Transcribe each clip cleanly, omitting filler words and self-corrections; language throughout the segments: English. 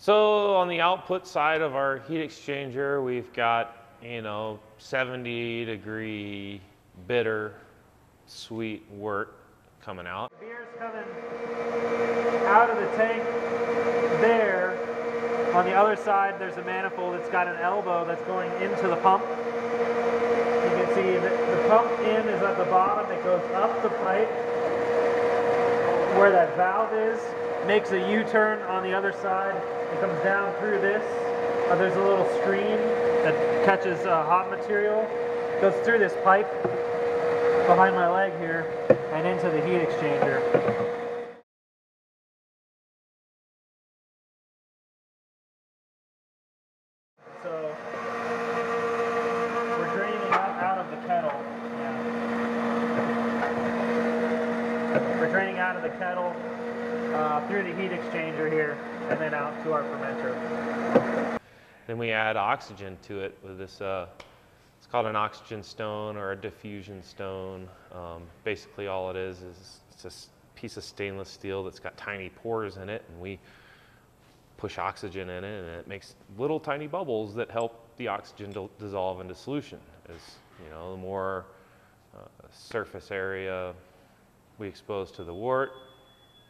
So on the output side of our heat exchanger, we've got, 70-degree bitter, sweet wort coming out. The beer's coming out of the tank there. On the other side, there's a manifold. It's got an elbow that's going into the pump. You can see the pump in is at the bottom. It goes up the pipe where that valve is, makes a U-turn on the other side. It comes down through this. There's a little screen that catches hot material. Goes through this pipe behind my leg here and into the heat exchanger. So we're draining out of the kettle. Yeah. We're draining out of the kettle through the heat exchanger here and then out to our fermenter. Then we add oxygen to it with this, it's called an oxygen stone or a diffusion stone. Basically all it is it's a piece of stainless steel that's got tiny pores in it, and we push oxygen in it, and it makes little tiny bubbles that help the oxygen dissolve into solution. As the more surface area we expose to the wort,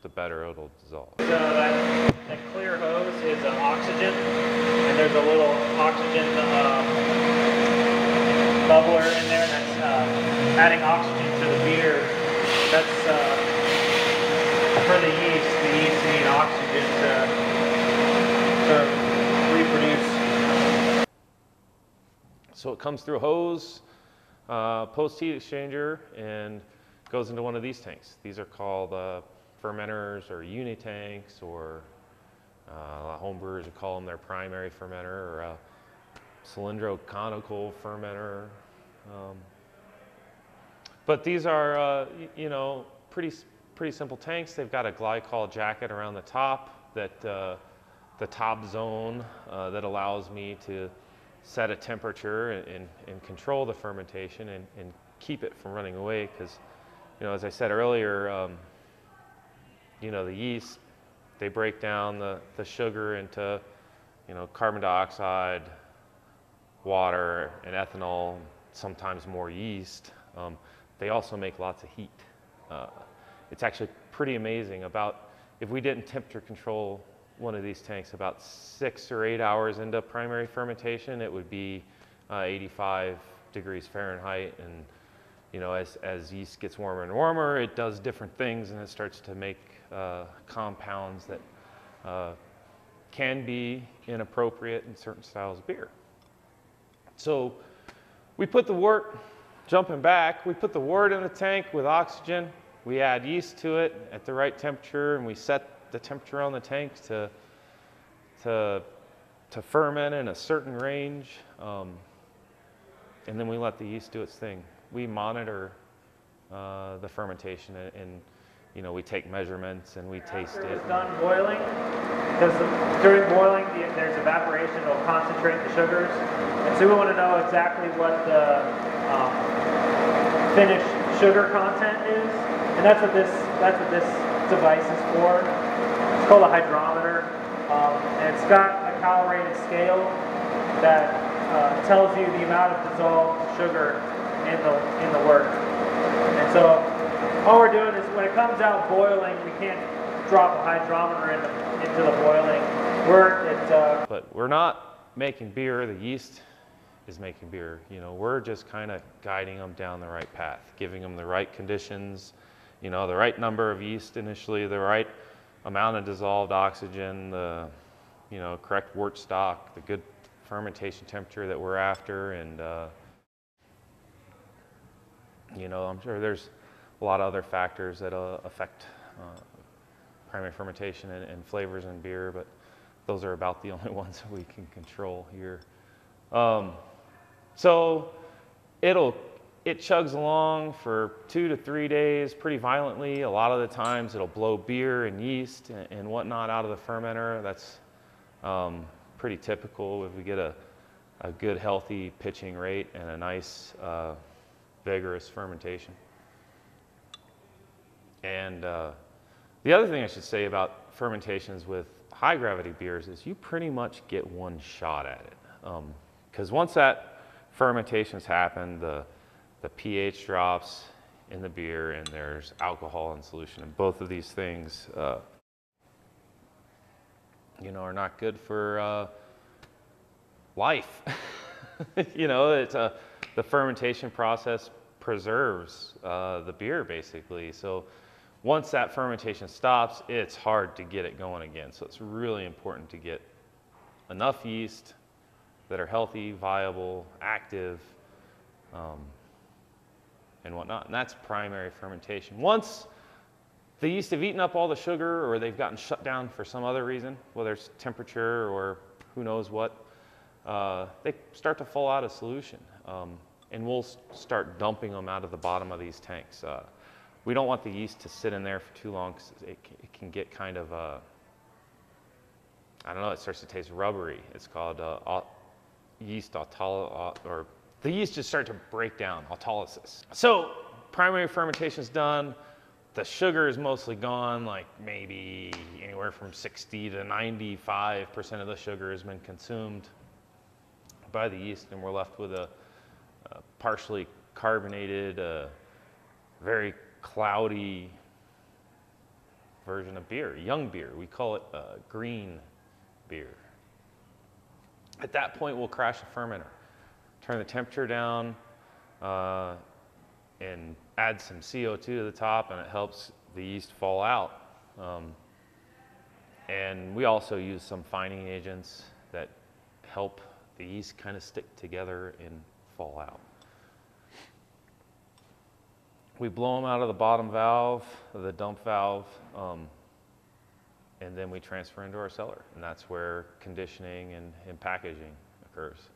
the better it'll dissolve. So that clear hose is oxygen, and there's a little oxygen bubbler in there that's adding oxygen to the beer. That's for the yeast. The yeast need oxygen to reproduce. So it comes through a hose, post heat exchanger, and goes into one of these tanks. These are called fermenters or unitanks, or homebrewers would call them their primary fermenter, or a cylindro-conical fermenter. But these are, pretty simple tanks. They've got a glycol jacket around the top that the top zone that allows me to set a temperature and control the fermentation and keep it from running away. Because, as I said earlier, the yeast, they break down the sugar into, carbon dioxide, water, and ethanol, sometimes more yeast. They also make lots of heat. It's actually pretty amazing. If we didn't temperature control one of these tanks, about 6 or 8 hours into primary fermentation, it would be 85 degrees Fahrenheit. And as yeast gets warmer and warmer, it does different things, and it starts to make compounds that can be inappropriate in certain styles of beer. So we put the wort, jumping back, we put the wort in the tank with oxygen. We add yeast to it at the right temperature, and we set the temperature on the tank to ferment in a certain range, and then we let the yeast do its thing. We monitor the fermentation, and we take measurements and we taste it. It's done boiling, because during boiling there's evaporation that'll concentrate the sugars, and so we want to know exactly what the finished sugar content is, and that's what this device is for. It's called a hydrometer, and it's got a calibrated scale that tells you the amount of dissolved sugar in the wort. And so all we're doing is when it comes out boiling, we can't drop a hydrometer into the boiling wort. But we're not making beer. The yeast is making beer. We're just kind of guiding them down the right path, giving them the right conditions, the right number of yeast initially, the right amount of dissolved oxygen, the correct wort stock, the good fermentation temperature that we're after, and I'm sure there's a lot of other factors that affect primary fermentation and flavors in beer, but those are about the only ones that we can control here. So it chugs along for 2 to 3 days pretty violently. A lot of the times it'll blow beer and yeast and whatnot out of the fermenter. That's pretty typical if we get a good healthy pitching rate and a nice vigorous fermentation. And the other thing I should say about fermentations with high gravity beers is you pretty much get one shot at it. Because once that fermentation's happened, the pH drops in the beer and there's alcohol in solution. And both of these things, you know, are not good for life. You know, it's the fermentation process preserves the beer basically. So once that fermentation stops, it's hard to get it going again. So it's really important to get enough yeast that are healthy, viable, active, and whatnot. And that's primary fermentation. Once the yeast have eaten up all the sugar or they've gotten shut down for some other reason, whether it's temperature or who knows what, they start to fall out of solution. And we'll start dumping them out of the bottom of these tanks. We don't want the yeast to sit in there for too long because it can get kind of, I don't know, it starts to taste rubbery. It's called yeast autolysis, or the yeast just start to break down, autolysis. So primary fermentation is done. The sugar is mostly gone, like maybe anywhere from 60 to 95% of the sugar has been consumed by the yeast, and we're left with a partially carbonated, very cloudy version of beer, young beer. We call it green beer. At that point, we'll crash the fermenter, turn the temperature down, and add some CO2 to the top, and it helps the yeast fall out. And we also use some fining agents that help the yeast kind of stick together and fall out. We blow them out of the bottom valve, the dump valve, and then we transfer into our cellar. And that's where conditioning and packaging occurs.